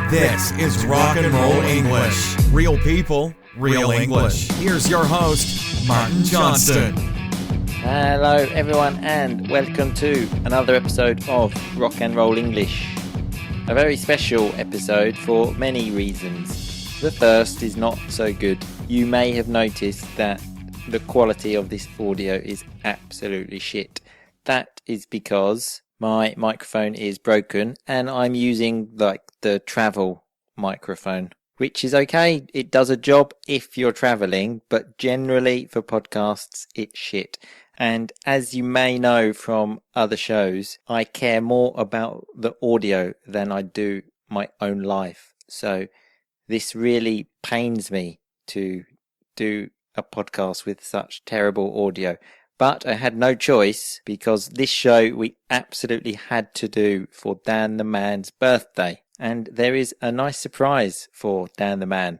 This is Rock and Roll English. Real people, real English. Here's your host, Martin Johnston. Hello everyone and welcome to another episode of Rock and Roll English. A very special episode for many reasons. The first is not so good. You may have noticed that the quality of this audio is absolutely shit. That is because my microphone is broken and I'm using the travel microphone, which is okay. It does a job if you're traveling, but generally for podcasts, it's shit. And as you may know from other shows, I care more about the audio than I do my own life. So this really pains me to do a podcast with such terrible audio. But I had no choice because this show we absolutely had to do for Dan the Man's birthday. And there is a nice surprise for Dan the Man.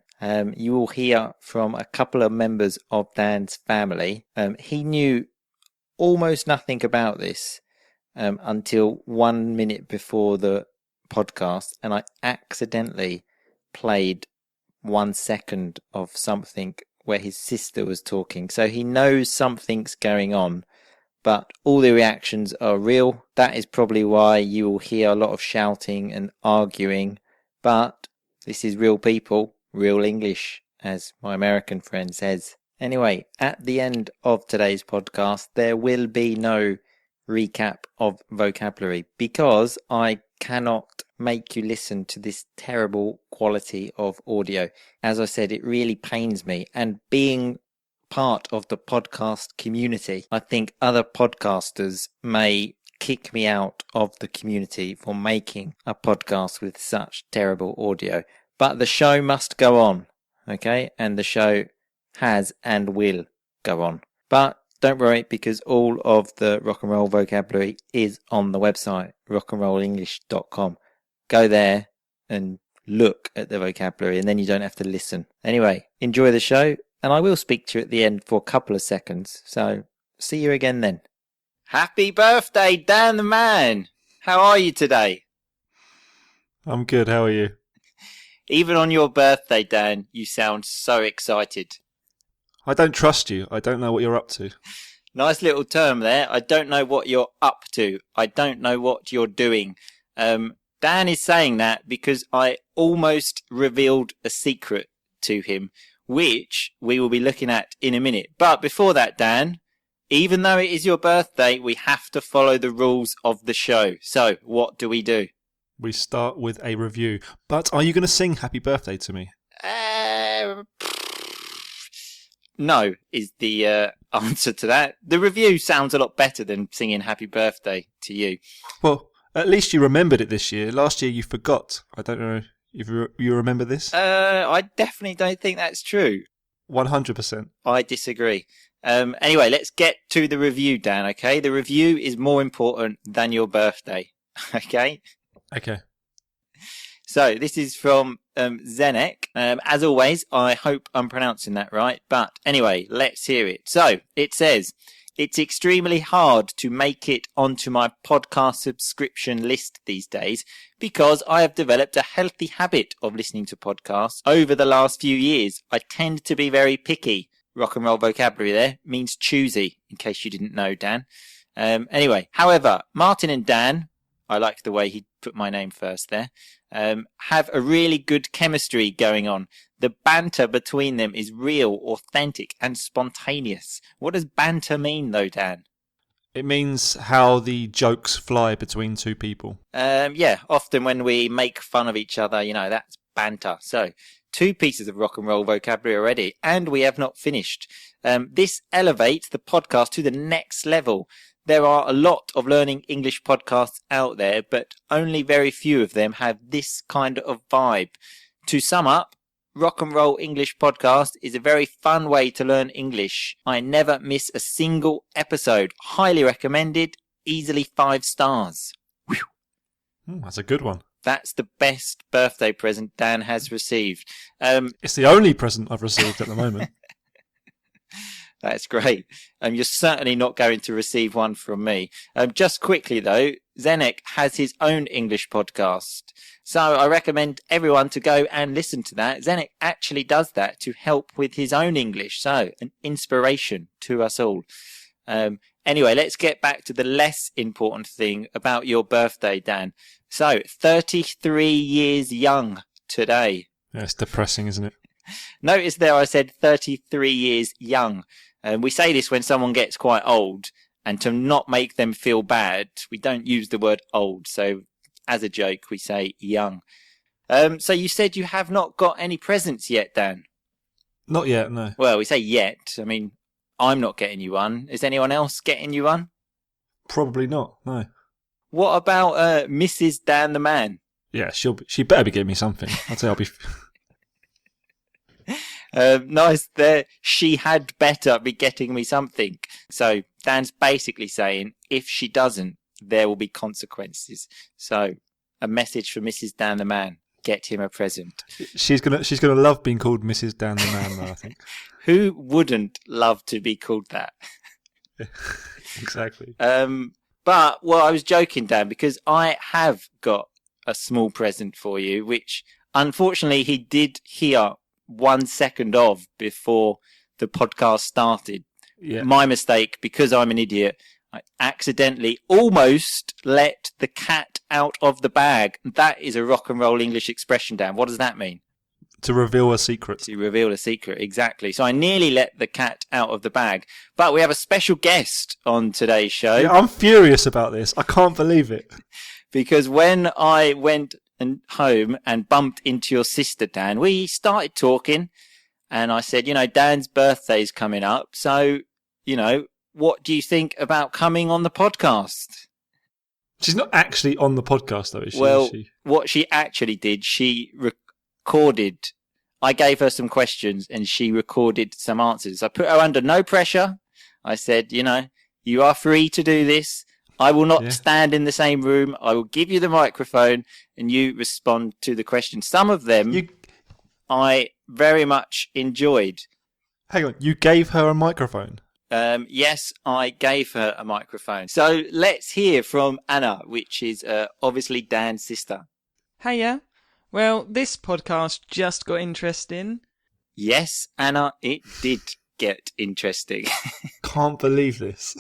You will hear from a couple of members of Dan's family. He knew almost nothing about this until 1 minute before the podcast. And I accidentally played 1 second of something where his sister was talking. So he knows something's going on, but all the reactions are real. That is probably why you will hear a lot of shouting and arguing, but this is real people, real English, as my American friend says. Anyway, at the end of today's podcast, there will be no recap of vocabulary because I cannot make you listen to this terrible quality of audio. As I said, it really pains me. And being part of the podcast community, I think other podcasters may kick me out of the community for making a podcast with such terrible audio. But the show must go on, okay? And the show has and will go on. But don't worry, because all of the rock and roll vocabulary is on the website, rockandrollenglish.com. Go there and look at the vocabulary and then you don't have to listen. Anyway, enjoy the show and I will speak to you at the end for a couple of seconds. So see you again then. Happy birthday, Dan the Man! How are you today? I'm good, how are you? Even on your birthday, Dan, you sound so excited. I don't trust you. I don't know what you're up to. Nice little term there. I don't know what you're up to. I don't know what you're doing. Dan is saying that because I almost revealed a secret to him, which we will be looking at in a minute. But before that, Dan, even though it is your birthday, we have to follow the rules of the show. So what do? We start with a review. But are you going to sing happy birthday to me? No, is the answer to that. The review sounds a lot better than singing happy birthday to you. Well, at least you remembered it this year. Last year you forgot. I don't know if you remember this. I definitely don't think that's true. 100%. I disagree. Anyway, let's get to the review, Dan, okay? The review is more important than your birthday, okay? Okay. So this is from Zenek. As always, I hope I'm pronouncing that right. But anyway, let's hear it. So it says, it's extremely hard to make it onto my podcast subscription list these days because I have developed a healthy habit of listening to podcasts over the last few years. I tend to be very picky. Rock and roll vocabulary there means choosy, in case you didn't know, Dan. Anyway, however, Martin and Dan, I like the way he put my name first there, have a really good chemistry going on. The banter between them is real, authentic, and spontaneous. What does banter mean, though, Dan? It means how the jokes fly between two people. Yeah, often when we make fun of each other, that's banter. So, 2 pieces of rock and roll vocabulary already, and we have not finished. This elevates the podcast to the next level. There are a lot of learning English podcasts out there, but only very few of them have this kind of vibe. To sum up, Rock and Roll English Podcast is a very fun way to learn English. I never miss a single episode. Highly recommended. Easily 5 stars. That's a good one. That's the best birthday present Dan has received. It's the only present I've received at the moment. That's great. You're certainly not going to receive one from me. Just quickly though, Zenek has his own English podcast. So I recommend everyone to go and listen to that. Zenek actually does that to help with his own English. So an inspiration to us all. Anyway, let's get back to the less important thing about your birthday, Dan. So 33 years young today. Yeah, it's depressing, isn't it? Notice there I said 33 years young. We say this when someone gets quite old, and to not make them feel bad, we don't use the word old. So as a joke, we say young. So you said you have not got any presents yet, Dan? Not yet, no. Well, we say yet. I mean, I'm not getting you one. Is anyone else getting you one? Probably not, no. What about Mrs. Dan the man? Yeah, she better be giving me something. I'd say I'll be... Nice there. She had better be getting me something. So Dan's basically saying if she doesn't, there will be consequences. So a message for Mrs. Dan the man. Get him a present. She's gonna love being called Mrs. Dan the man, though, I think. Who wouldn't love to be called that? Exactly. But well, I was joking, Dan, because I have got a small present for you, which unfortunately he did hear 1 second of before the podcast started. Yeah. My mistake, because I'm an idiot. I accidentally almost let the cat out of the bag. That is a rock and roll English expression, Dan. What does that mean? To reveal a secret. To reveal a secret, exactly. So I nearly let the cat out of the bag. But we have a special guest on today's show. Yeah, I'm furious about this. I can't believe it. Because when I went home and bumped into your sister, Dan, we started talking. And I said, Dan's birthday's coming up. So, what do you think about coming on the podcast? She's not actually on the podcast, though, is she? Well, what she actually did, she recorded. I gave her some questions and she recorded some answers. I put her under no pressure. I said, you are free to do this. I will not stand in the same room. I will give you the microphone and you respond to the questions. Some of them I very much enjoyed. Hang on, you gave her a microphone? Yes, I gave her a microphone. So let's hear from Anna, which is obviously Dan's sister. Hiya. Well, this podcast just got interesting. Yes, Anna, it did get interesting. Can't believe this.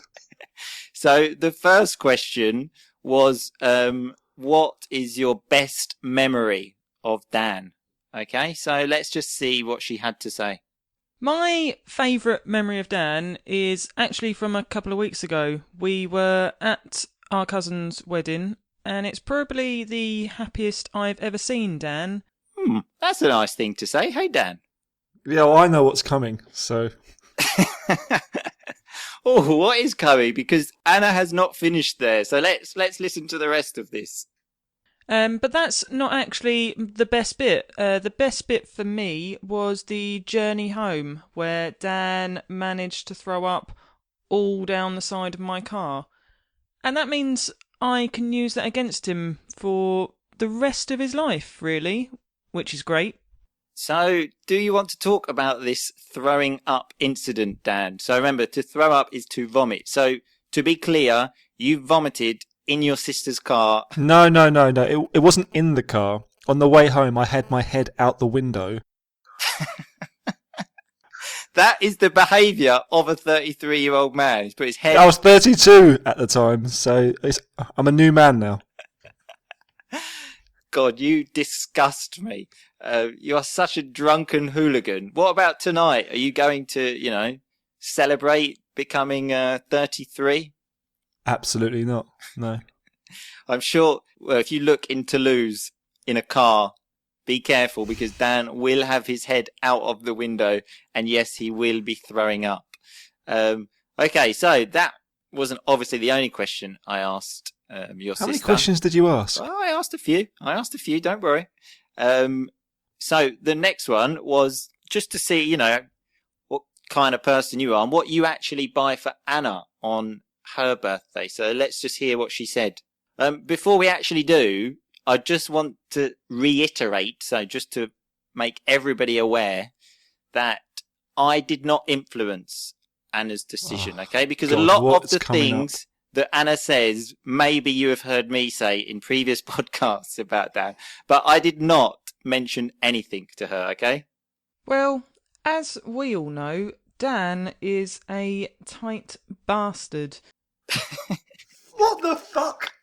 So the first question was, what is your best memory of Dan? Okay, so let's just see what she had to say. My favourite memory of Dan is actually from a couple of weeks ago. We were at our cousin's wedding, and it's probably the happiest I've ever seen Dan. That's a nice thing to say. Hey, Dan. Yeah, well, I know what's coming, so... Oh, what is coming? Because Anna has not finished there, so let's listen to the rest of this. But that's not actually the best bit. The best bit for me was the journey home, where Dan managed to throw up all down the side of my car. And that means I can use that against him for the rest of his life, really, which is great. So, do you want to talk about this throwing up incident, Dan? So remember, to throw up is to vomit. So, to be clear, you vomited in your sister's car. No. It wasn't in the car. On the way home, I had my head out the window. That is the behaviour of a 33-year-old man. He's put his head... I was 32 at the time, so I'm a new man now. God, you disgust me. You are such a drunken hooligan. What about tonight? Are you going to, celebrate becoming 33? Absolutely not, no. I'm sure, if you look in Toulouse in a car, be careful because Dan will have his head out of the window and yes, he will be throwing up. Okay, so that wasn't obviously the only question I asked your sister. How many questions did you ask? Well, I asked a few, don't worry. So the next one was just to see, what kind of person you are and what you actually buy for Anna on her birthday. So let's just hear what she said. Before we actually do, I just want to reiterate, so just to make everybody aware, that I did not influence Anna's decision, okay? Because God, a lot of what's the coming things that Anna says, maybe you have heard me say in previous podcasts about Dan, but I did not mention anything to her, okay? Well, as we all know, Dan is a tight bastard. What the fuck?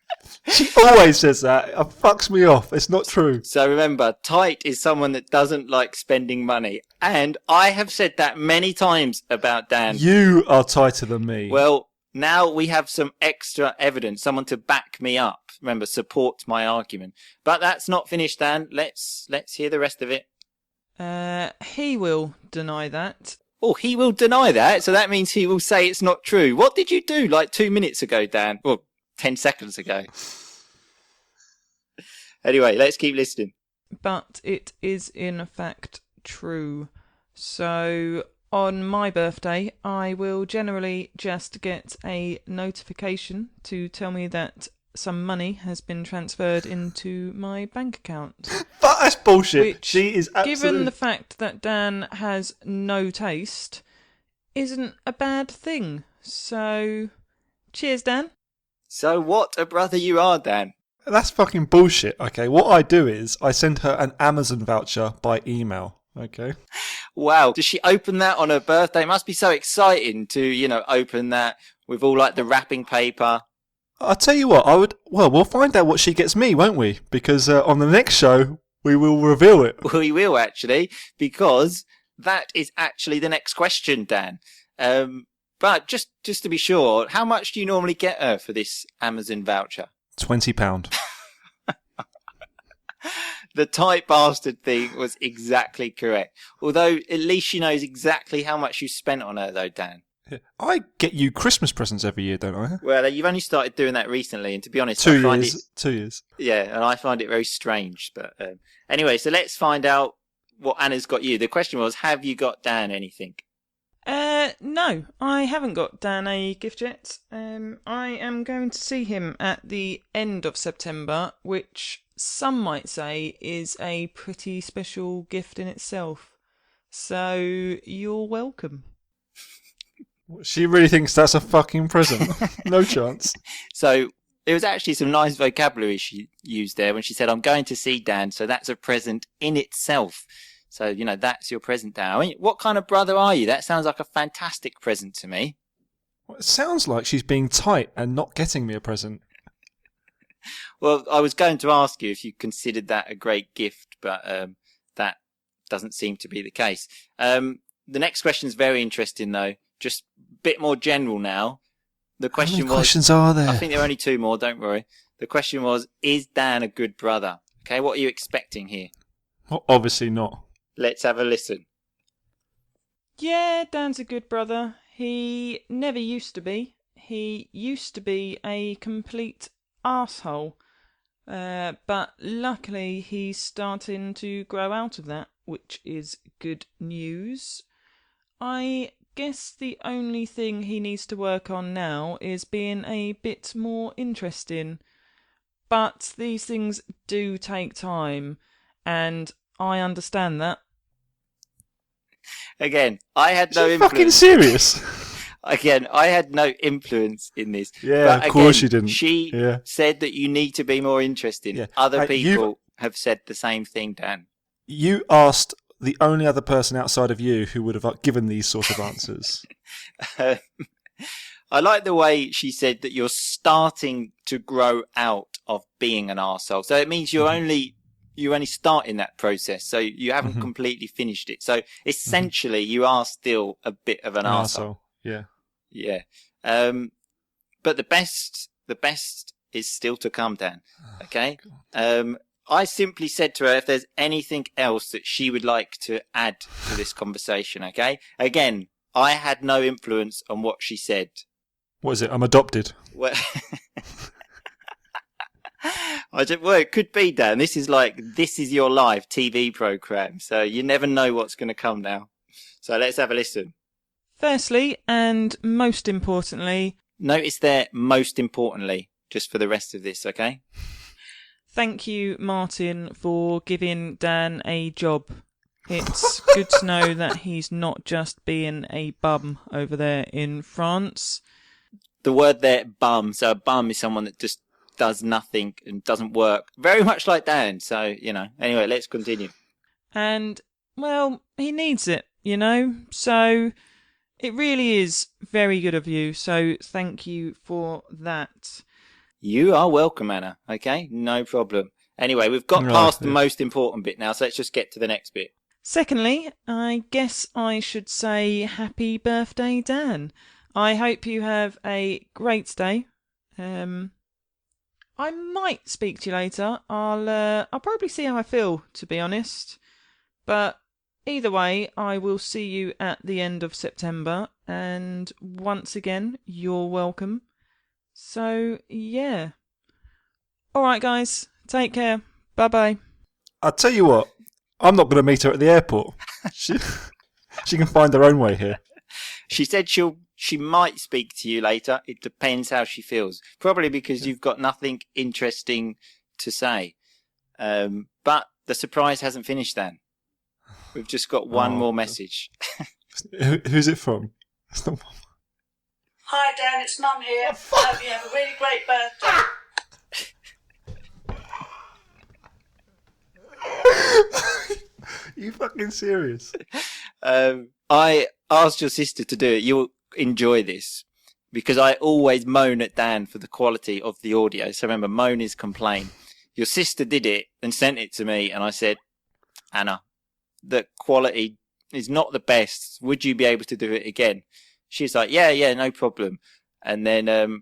She always says that. It fucks me off. It's not true. So remember, tight is someone that doesn't like spending money. And I have said that many times about Dan. You are tighter than me. Well, now we have some extra evidence, someone to back me up. Remember, support my argument. But that's not finished, Dan. Let's hear the rest of it. He will deny that. Oh, he will deny that, so that means he will say it's not true. What did you do like 2 minutes ago, Dan? Well, 10 seconds ago. Anyway, let's keep listening. But it is in fact true. So, on my birthday, I will generally just get a notification to tell me that some money has been transferred into my bank account. But that's bullshit. Which, She is absolutely... given the fact that Dan has no taste, isn't a bad thing. So, cheers, Dan. So what a brother you are, Dan. That's fucking bullshit, okay? What I do is I send her an Amazon voucher by email, okay? Wow. Does she open that on her birthday? It must be so exciting to, open that with all like the wrapping paper. I'll tell you what, we'll find out what she gets me, won't we? Because on the next show, we will reveal it. We will actually, because that is actually the next question, Dan. But just to be sure, how much do you normally get her for this Amazon voucher? £20. The tight bastard thing was exactly correct. Although at least she knows exactly how much you spent on her, though, Dan. I get you Christmas presents every year, don't I? Well, you've only started doing that recently, and to be honest, 2 years. 2 years. Yeah, and I find it very strange. But anyway, so let's find out what Anna's got you. The question was, have you got Dan anything? No, I haven't got Dan a gift yet. I am going to see him at the end of September, which some might say is a pretty special gift in itself. So, you're welcome. She really thinks that's a fucking present. No chance. So, it was actually some nice vocabulary she used there when she said, I'm going to see Dan, so that's a present in itself. So, that's your present, Dan. I mean, what kind of brother are you? That sounds like a fantastic present to me. Well, it sounds like she's being tight and not getting me a present. Well, I was going to ask you if you considered that a great gift, but that doesn't seem to be the case. The next question is very interesting, though. Just a bit more general now. The question How many was... questions are there? I think there are only 2 more, don't worry. The question was, is Dan a good brother? Okay, what are you expecting here? Well, obviously not. Let's have a listen. Yeah, Dan's a good brother. He never used to be. He used to be a complete arsehole. But luckily he's starting to grow out of that, which is good news. I guess the only thing he needs to work on now is being a bit more interesting. But these things do take time, and I understand that. Again, I had no influence. Fucking serious? Again, I had no influence in this. Yeah, but of course again, you didn't. She said that you need to be more interesting. Yeah. Other people have said the same thing, Dan. You asked the only other person outside of you who would have given these sort of answers. I like the way she said that you're starting to grow out of being an arsehole. So it means you only start in that process. So you haven't completely finished it. So essentially you are still a bit of an arsehole. Yeah. Yeah. But the best is still to come, Dan. Okay. I simply said to her if there's anything else that she would like to add to this conversation. Okay. Again, I had no influence on what she said. What is it? I'm adopted. Well, it could be, Dan. This is your live TV program. So you never know what's going to come now. So let's have a listen. Firstly, and most importantly... Notice there, most importantly, just for the rest of this, okay? Thank you, Martin, for giving Dan a job. It's good to know that he's not just being a bum over there in France. The word there, bum. So a bum is someone that just does nothing and doesn't work. Very much like Dan. So, anyway, let's continue. And, well, he needs it, So it really is very good of you. So thank you for that. You are welcome, Anna. Okay, no problem. Anyway, we've got past the most important bit now, so let's just get to the next bit. Secondly, I guess I should say happy birthday, Dan. I hope you have a great day. I might speak to you later. I'll probably see how I feel, to be honest. But either way, I will see you at the end of September. And once again, you're welcome. So, yeah. Alright, guys. Take care. Bye-bye. I'll tell you what, I'm not going to meet her at the airport. She can find her own way here. She said she might speak to you later. It depends how she feels. Probably because you've got nothing interesting to say. But the surprise hasn't finished then. We've just got one more message. Who's it from? Hi Dan, it's Mum here. I hope you have a really great birthday. You fucking serious? I asked your sister to do it. You'll enjoy this because I always moan at Dan for the quality of the audio. So remember, moan is complain. Your sister did it and sent it to me, and I said, Anna, the quality is not the best. Would you be able to do it again? She's like, yeah, no problem. And then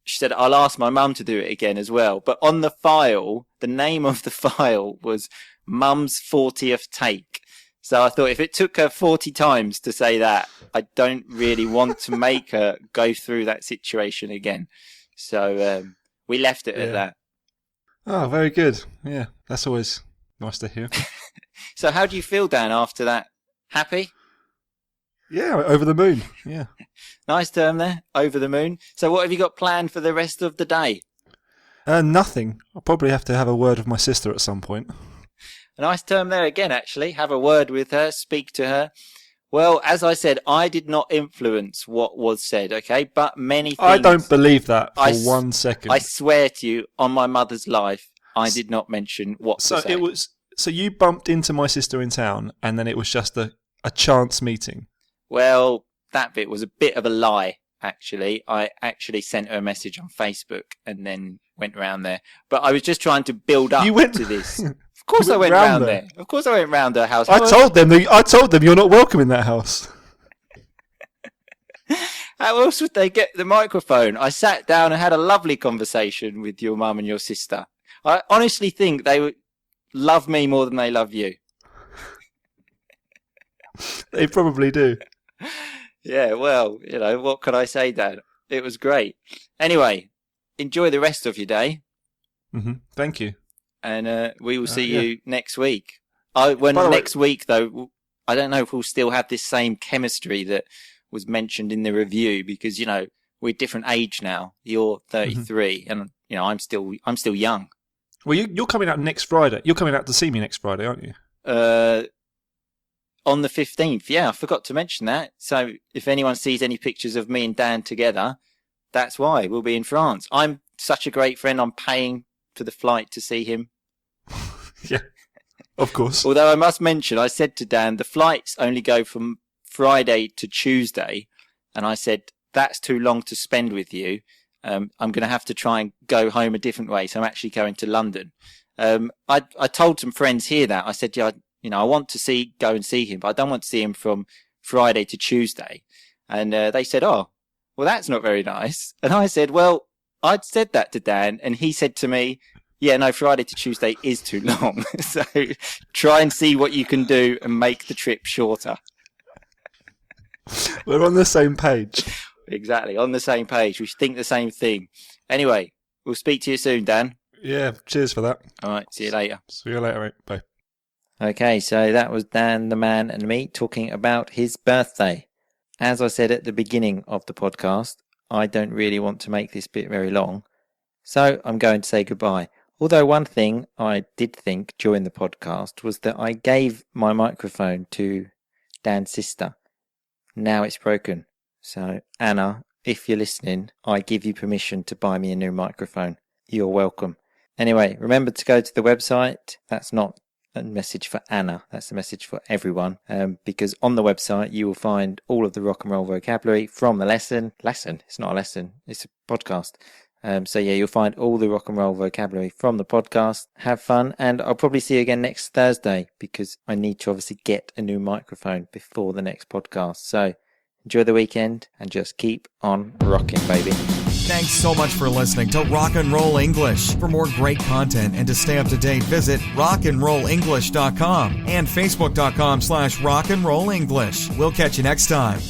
she said, I'll ask my mum to do it again as well. But on the file, the name of the file was Mum's 40th Take. So I thought if it took her 40 times to say that, I don't really want to make her go through that situation again. So we left it at that. Oh, very good. Yeah, that's always nice to hear. So how do you feel, Dan, after that? Happy? Yeah, over the moon. Yeah. Nice term there, over the moon. So what have you got planned for the rest of the day? Nothing. I'll probably have to have a word with my sister at some point. A nice term there again, actually. Have a word with her, speak to her. Well, as I said, I did not influence what was said, okay? But many things... I don't believe that for 1 second. I swear to you, on my mother's life, I did not mention what was said. So you bumped into my sister in town, and then it was just a chance meeting? Well, that bit was a bit of a lie, actually. I actually sent her a message on Facebook and then went around there. But I was just trying to build up to this. Of course I went round there. Of course I went round her house. I told them you're not welcome in that house. How else would they get the microphone? I sat down and had a lovely conversation with your mum and your sister. I honestly think they would love me more than they love you. They probably do. Yeah, well, what can I say, Dad? It was great. Anyway, enjoy the rest of your day. Mm-hmm. Thank you. And we will see you next week. Next week, though, I don't know if we'll still have this same chemistry that was mentioned in the review because, we're different age now. You're 33 and, I'm still young. Well, you're coming out next Friday. You're coming out to see me next Friday, aren't you? On the 15th, yeah, I forgot to mention that. So if anyone sees any pictures of me and Dan together, that's why. We'll be in France. I'm such a great friend. I'm paying for the flight to see him. Yeah, of course. Although I must mention, I said to Dan, the flights only go from Friday to Tuesday. And I said, that's too long to spend with you. I'm going to have to try and go home a different way. So I'm actually going to London. I told some friends here that. I said, I want to go and see him, but I don't want to see him from Friday to Tuesday. And they said, oh, well, that's not very nice. And I said, well, I'd said that to Dan, and he said to me, yeah, no, Friday to Tuesday is too long. So try and see what you can do and make the trip shorter. We're on the same page. Exactly, on the same page. We think the same thing. Anyway, we'll speak to you soon, Dan. Yeah, cheers for that. All right, see you later. See you later, mate. Bye. Okay, so that was Dan the Man and me talking about his birthday. As I said at the beginning of the podcast, I don't really want to make this bit very long, so I'm going to say goodbye. Although one thing I did think during the podcast was that I gave my microphone to Dan's sister. Now it's broken. So, Anna, if you're listening, I give you permission to buy me a new microphone. You're welcome. Anyway, remember to go to the website. That's not a message for Anna. That's a message for everyone. Because on the website, you will find all of the rock and roll vocabulary from the lesson. Lesson? It's not a lesson. It's a podcast. So yeah, you'll find all the rock and roll vocabulary from the podcast. Have fun. And I'll probably see you again next Thursday because I need to obviously get a new microphone before the next podcast. So enjoy the weekend and just keep on rocking, baby. Thanks so much for listening to Rock and Roll English. For more great content and to stay up to date, visit rockandrollenglish.com and facebook.com/rockandrollenglish. We'll catch you next time.